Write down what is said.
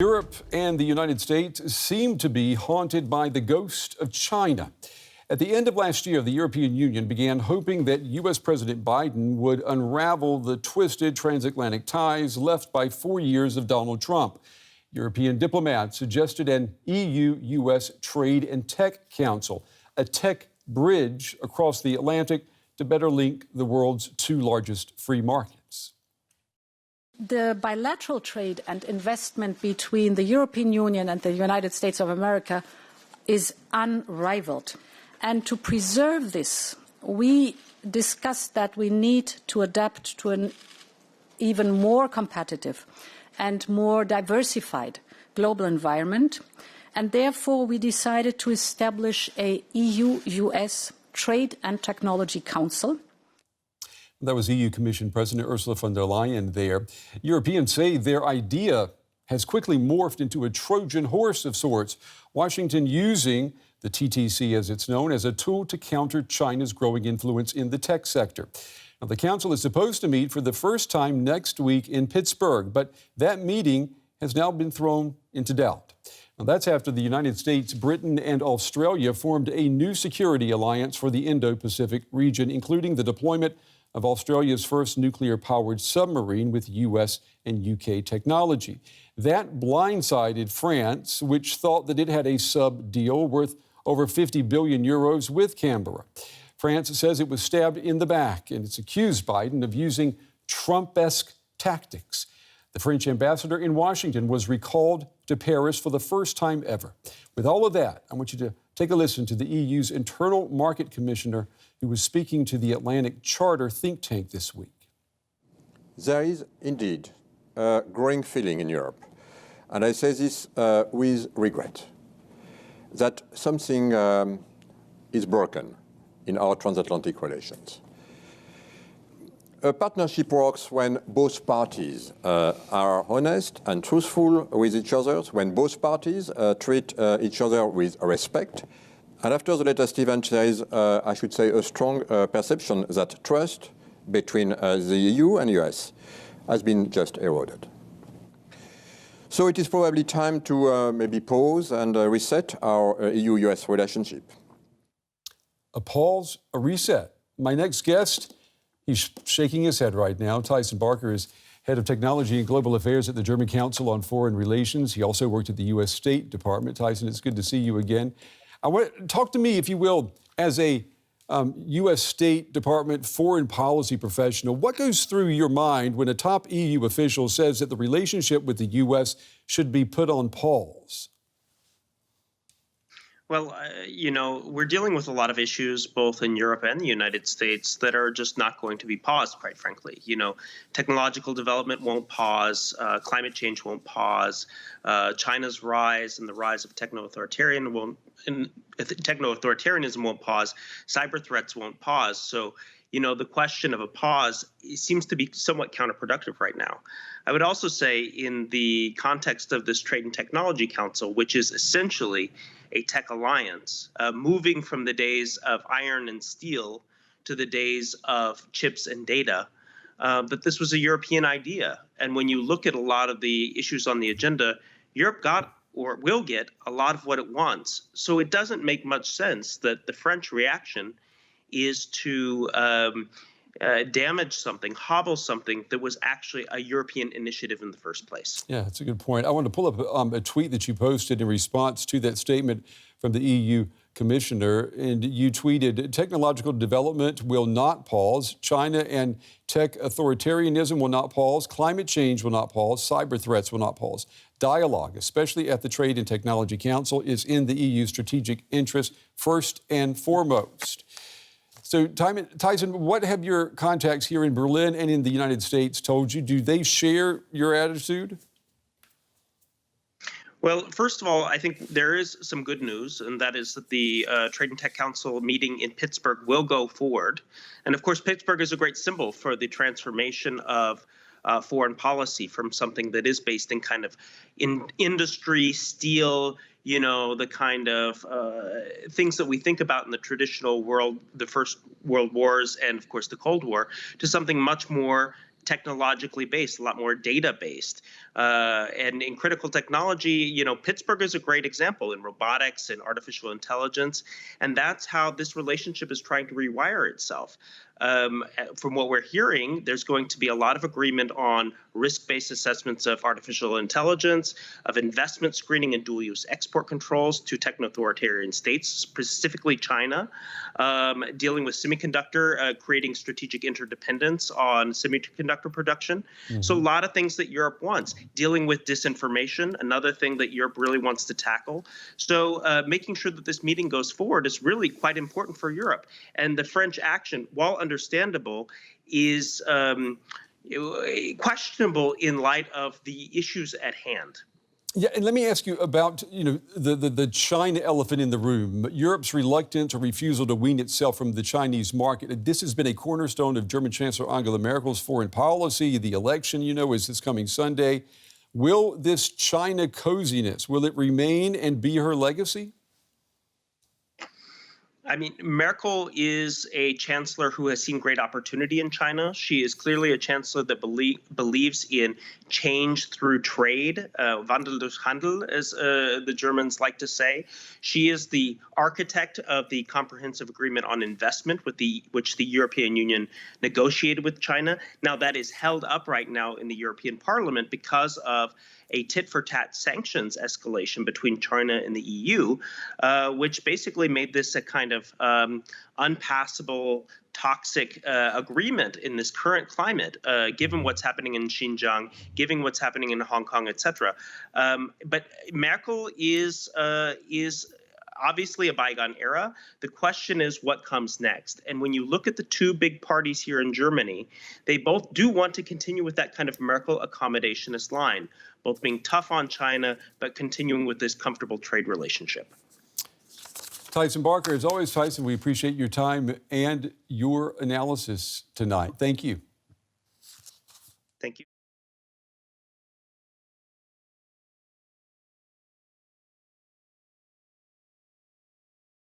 Europe and the United States seem to be haunted by the ghost of China. At the end of last year, the European Union began hoping that U.S. President Biden would unravel the twisted transatlantic ties left by 4 years of Donald Trump. European diplomats suggested an EU-U.S. Trade and Tech Council, a tech bridge across the Atlantic to better link the world's two largest free markets. The bilateral trade and investment between the European Union and the United States of America is unrivaled. And to preserve this, we discussed that we need to adapt to an even more competitive and more diversified global environment. And therefore, we decided to establish a EU-US Trade and Technology Council. That was EU Commission President Ursula von der Leyen there. Europeans say their idea has quickly morphed into a Trojan horse of sorts, Washington using the TTC, as it's known, as a tool to counter China's growing influence in the tech sector. Now, the council is supposed to meet for the first time next week in Pittsburgh, but that meeting has now been thrown into doubt. Now, that's after the United States, Britain, and Australia formed a new security alliance for the Indo-Pacific region, including the deployment of Australia's first nuclear-powered submarine with U.S. and U.K. technology. That blindsided France, which thought that it had a sub-deal worth over 50 billion euros with Canberra. France says it was stabbed in the back, and it's accused Biden of using Trump-esque tactics. The French ambassador in Washington was recalled to Paris for the first time ever. With all of that, I want you to take a listen to the EU's Internal Market Commissioner, who was speaking to the Atlantic Charter think tank this week. There is indeed a growing feeling in Europe, and I say this with regret, that something is broken in our transatlantic relations. A partnership works when both parties are honest and truthful with each other, when both parties treat each other with respect. And after the latest event, there is, I should say, a strong perception that trust between the EU and US has been just eroded. So it is probably time to maybe pause and reset our EU-US relationship. A pause, a reset. My next guest, he's shaking his head right now. Tyson Barker is head of technology and global affairs at the German Council on Foreign Relations. He also worked at the U.S. State Department. Tyson, it's good to see you again. I want to talk to me, if you will, as a U.S. State Department foreign policy professional. What goes through your mind when a top EU official says that the relationship with the U.S. should be put on pause? Well, we're dealing with a lot of issues, both in Europe and the United States, that are just not going to be paused, quite frankly. Technological development won't pause. Climate change won't pause. China's rise and the rise of techno-authoritarianism won't pause. Cyber threats won't pause. So, the question of a pause seems to be somewhat counterproductive right now. I would also say, in the context of this Trade and Technology Council, which is essentially a tech alliance, moving from the days of iron and steel to the days of chips and data, that this was a European idea. And when you look at a lot of the issues on the agenda, Europe got or will get a lot of what it wants. So it doesn't make much sense that the French reaction is to damage something, hobble something that was actually a European initiative in the first place. Yeah, that's a good point. I want to pull up a tweet that you posted in response to that statement from the EU Commissioner, and you tweeted, technological development will not pause, China and tech authoritarianism will not pause, climate change will not pause, cyber threats will not pause. Dialogue, especially at the Trade and Technology Council, is in the EU's strategic interest first and foremost. So, Tyson, what have your contacts here in Berlin and in the United States told you? Do they share your attitude? Well, first of all, I think there is some good news, and that is that the Trade and Tech Council meeting in Pittsburgh will go forward. And of course, Pittsburgh is a great symbol for the transformation of foreign policy from something that is based in kind of industry, steel, the kind of things that we think about in the traditional world, the First World Wars and, of course, the Cold War, to something much more technologically based, a lot more data based. And in critical technology, Pittsburgh is a great example in robotics and artificial intelligence. And that's how this relationship is trying to rewire itself. From what we're hearing, there's going to be a lot of agreement on risk-based assessments of artificial intelligence, of investment screening and dual-use export controls to techno-authoritarian states, specifically China, dealing with semiconductor, creating strategic interdependence on semiconductor production. So a lot of things that Europe wants. Dealing with disinformation, another thing that Europe really wants to tackle. So making sure that this meeting goes forward is really quite important for Europe. And the French action, while understandable, is questionable in light of the issues at hand. Yeah, and let me ask you about, the China elephant in the room, Europe's reluctance or refusal to wean itself from the Chinese market. This has been a cornerstone of German Chancellor Angela Merkel's foreign policy. The election, is this coming Sunday. Will this China coziness, will it remain and be her legacy? I mean, Merkel is a chancellor who has seen great opportunity in China. She is clearly a chancellor that believes in change through trade, Wandel durch Handel, as the Germans like to say. She is the architect of the comprehensive agreement on investment which the European Union negotiated with China. Now, that is held up right now in the European Parliament because of a tit-for-tat sanctions escalation between China and the EU, which basically made this a kind of unpassable, toxic agreement in this current climate, given what's happening in Xinjiang, given what's happening in Hong Kong, etc. But Merkel is obviously a bygone era. The question is what comes next. And when you look at the two big parties here in Germany, they both do want to continue with that kind of Merkel accommodationist line, both being tough on China, but continuing with this comfortable trade relationship. Tyson Barker, as always, Tyson, we appreciate your time and your analysis tonight. Thank you. Thank you.